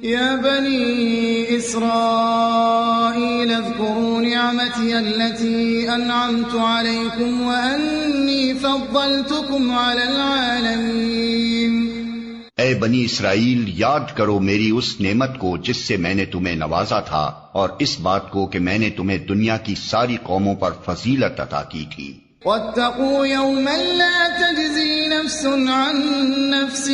يا بني إسرائيل اذكروا نعمتي التي أنعمت عليكم وأني فضلتكم على العالمين. اے بنی اسرائیل، یاد کرو میری اس نعمت کو جس سے میں نے تمہیں نوازا تھا، اور اس بات کو کہ میں نے تمہیں دنیا کی ساری قوموں پر فضیلت عطا کی تھی. واتقوا يوما لا تجزي نفس عن نفس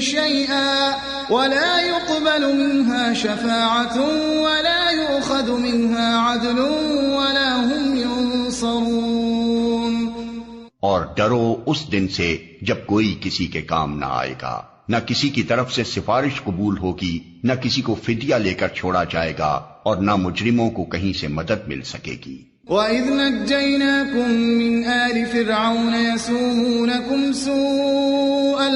شيئا ولا يقبل منها شفاعة ولا يؤخذ منها عدل ولا هم ينصرون. اور ڈرو اس دن سے جب کوئی کسی کے کام نہ آئے گا، نہ کسی کی طرف سے سفارش قبول ہوگی، نہ کسی کو فدیہ لے کر چھوڑا جائے گا، اور نہ مجرموں کو کہیں سے مدد مل سکے گی. وَإِذْ نَجَّيْنَاكُمْ مِنْ آلِ فِرْعَوْنَ يَسُومُونَكُمْ سُوءَ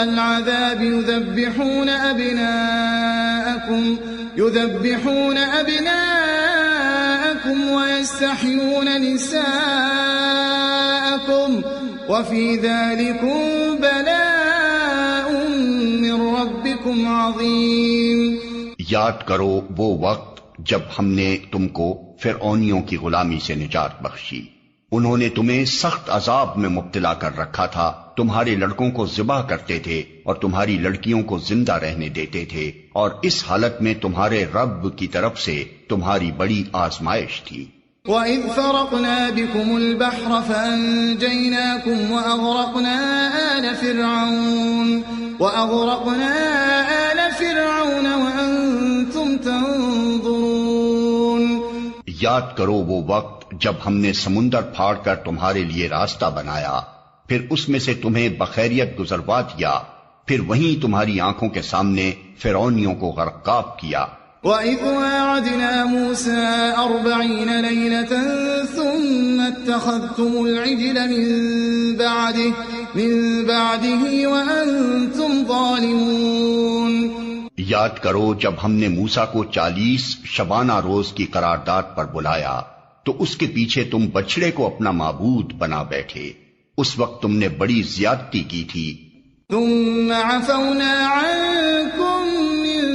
الْعَذَابِ يُذَبِّحُونَ أَبْنَاءَكُمْ وَيَسْتَحْيُونَ نِسَاءَكُمْ وَفِي ذَلِكُمْ بَلَاءٌ مِّن رَّبِّكُمْ عَظِيمٌ. یاد کرو وہ وقت جب ہم نے تم کو فرعونیوں کی غلامی سے نجات بخشی. انہوں نے تمہیں سخت عذاب میں مبتلا کر رکھا تھا. تمہارے لڑکوں کو ذبح کرتے تھے اور تمہاری لڑکیوں کو زندہ رہنے دیتے تھے، اور اس حالت میں تمہارے رب کی طرف سے تمہاری بڑی آزمائش تھی. وَإِذْ فَرَقْنَا بِكُمُ الْبَحْرَ فَأَنْجَيْنَاكُمْ وَأَغْرَقْنَا آلَ فِرْعَوْنَ وَأَنْتُمْ تَنْظُرُونَ. یاد کرو وہ وقت جب ہم نے سمندر پھاڑ کر تمہارے لیے راستہ بنایا، پھر اس میں سے تمہیں بخیریت گزروا دیا، پھر وہیں تمہاری آنکھوں کے سامنے فرعونیوں کو غرقاب کیا. وَإِذْ وَاعَدْنَا مُوسَىٰ 40 لَيْلَةً ثُمَّ اتَّخَذْتُمُ الْعِجْلَ مِن بَعْدِهِ وَأَنْتُمْ ظَالِمُونَ. یاد کرو جب ہم نے موسیٰ کو 40 شبانہ روز کی قرارداد پر بلایا تو اس کے پیچھے تم بچڑے کو اپنا معبود بنا بیٹھے. اس وقت تم نے بڑی زیادتی کی تھی. ثم عفونا عنكم من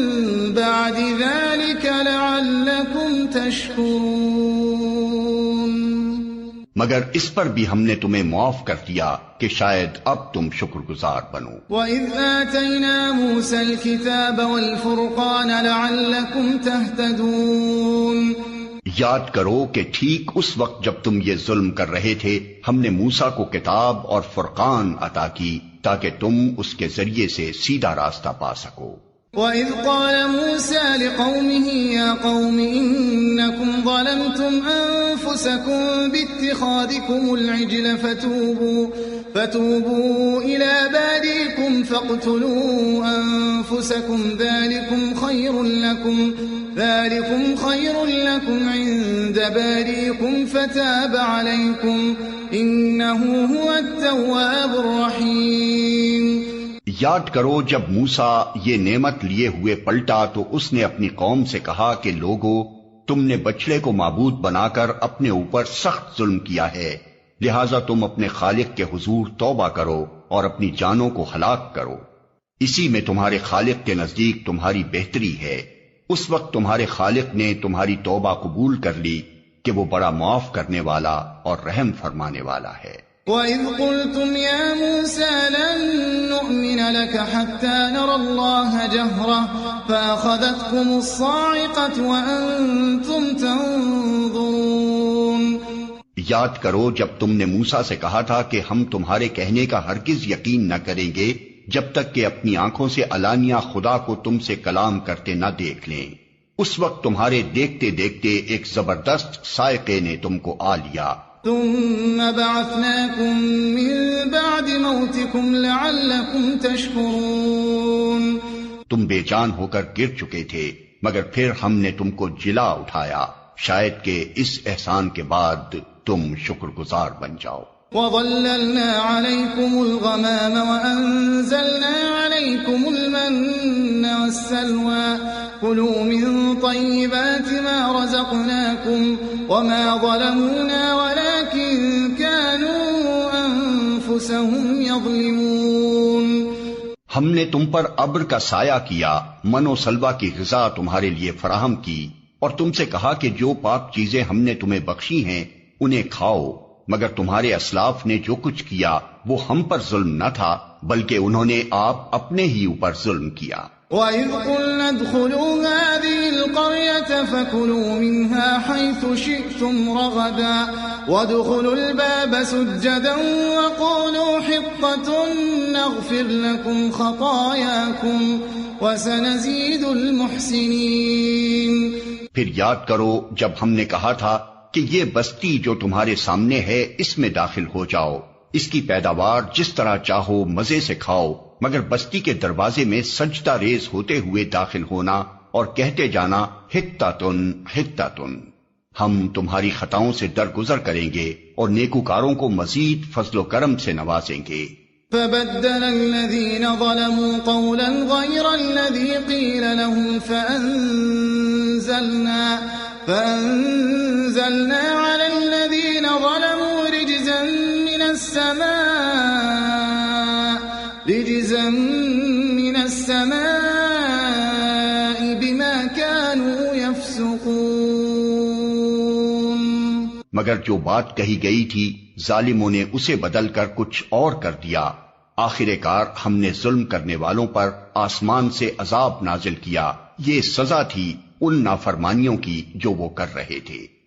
بعد ذلك لعلكم تشكرون. مگر اس پر بھی ہم نے تمہیں معاف کر دیا کہ شاید اب تم شکر گزار بنو. وَإِذْ آتَيْنَا مُوسَى الْكِتَابَ وَالْفُرْقَانَ لَعَلَّكُمْ تَهْتَدُونَ. یاد کرو کہ ٹھیک اس وقت جب تم یہ ظلم کر رہے تھے ہم نے موسیٰ کو کتاب اور فرقان عطا کی تاکہ تم اس کے ذریعے سے سیدھا راستہ پا سکو. وَإِذْ قَالَ مُوسَى لِقَوْمِهِ يَا قَوْمِ إِنَّكُمْ ظَلَمْتُمْ أَنفُسَكُمْ بِاتِّخَاذِكُمُ الْعِجْلَ فَتُوبُوا إِلَى بَارِئِكُمْ فَاقْتُلُوا أَنفُسَكُمْ ذَلِكُمْ خَيْرٌ لَكُمْ عِندَ بَارِئِكُمْ فَتَابَ عَلَيْكُمْ إِنَّهُ هُوَ التَّوَّابُ الرَّحِيمُ. یاد کرو جب موسیٰ یہ نعمت لیے ہوئے پلٹا تو اس نے اپنی قوم سے کہا کہ لوگو، تم نے بچڑے کو معبود بنا کر اپنے اوپر سخت ظلم کیا ہے، لہٰذا تم اپنے خالق کے حضور توبہ کرو اور اپنی جانوں کو ہلاک کرو. اسی میں تمہارے خالق کے نزدیک تمہاری بہتری ہے. اس وقت تمہارے خالق نے تمہاری توبہ قبول کر لی کہ وہ بڑا معاف کرنے والا اور رحم فرمانے والا ہے. وَإِذْ قُلْتُمْ يَا مُوسَىٰ لَن نُّؤْمِنَ لَكَ حَتَّىٰ نَرَى اللَّهَ جَهْرَةً فَأَخَذَتْكُمُ الصَّاعِقَةُ وَأَنتُمْ تَنظُرُونَ. یاد کرو جب تم نے موسیٰ سے کہا تھا کہ ہم تمہارے کہنے کا ہرگز یقین نہ کریں گے جب تک کہ اپنی آنکھوں سے علانیہ خدا کو تم سے کلام کرتے نہ دیکھ لیں. اس وقت تمہارے دیکھتے دیکھتے ایک زبردست صاعقے نے تم کو آ لیا. ثم بعثناكم من بعد موتكم لعلكم تشكرون. تم بے جان ہو کر گر چکے تھے مگر پھر ہم نے تم کو جلا اٹھایا شاید کہ اس احسان کے بعد تم شکر گزار بن جاؤ. وَظَلَّلْنَا عَلَيْكُمُ الْغَمَامَ وَأَنزَلْنَا عَلَيْكُمُ الْمَنَّ وَالسَّلْوَىٰ كُلُوا مِن طَيِّبَاتِ مَا رَزَقْنَاكُمْ وَمَا ظَلَمُونَا وَلَٰكِن كَانُوا أنفسهم يظلمون ہم نے تم پر ابر کا سایہ کیا، من و سلوہ کی غذا تمہارے لیے فراہم کی، اور تم سے کہا کہ جو پاک چیزیں ہم نے تمہیں بخشی ہیں انہیں کھاؤ، مگر تمہارے اسلاف نے جو کچھ کیا وہ ہم پر ظلم نہ تھا بلکہ انہوں نے آپ اپنے ہی اوپر ظلم کیا۔ وَإِذْ قُلْنَا ادْخُلُوا هَٰذِهِ الْقَرْيَةَ فَكُلُوا مِنْهَا حَيْثُ شِئْتُمْ رَغَدًا وَادْخُلُوا الْبَابَ سُجَّدًا وَقُولُوا حِطَّةٌ نَغْفِرْ لَكُمْ خَطَايَاكُمْ وَسَنَزِيدُ الْمُحْسِنِينَ۔ پھر یاد کرو جب ہم نے کہا تھا کہ یہ بستی جو تمہارے سامنے ہے اس میں داخل ہو جاؤ، اس کی پیداوار جس طرح چاہو مزے سے کھاؤ، مگر بستی کے دروازے میں سجدہ ریز ہوتے ہوئے داخل ہونا اور کہتے جانا حطۃ حطۃ، ہم تمہاری خطاؤں سے درگزر کریں گے اور نیکوکاروں کو مزید فضل و کرم سے نوازیں گے۔ فبدل الذين ظلموا قولا غير الذي قيل لهم فأنزلنا على الذين ظلموا رجزا من السماء بما كانوا يفسقون۔ مگر جو بات کہی گئی تھی ظالموں نے اسے بدل کر کچھ اور کر دیا، آخر کار ہم نے ظلم کرنے والوں پر آسمان سے عذاب نازل کیا، یہ سزا تھی ان نافرمانیوں کی جو وہ کر رہے تھے۔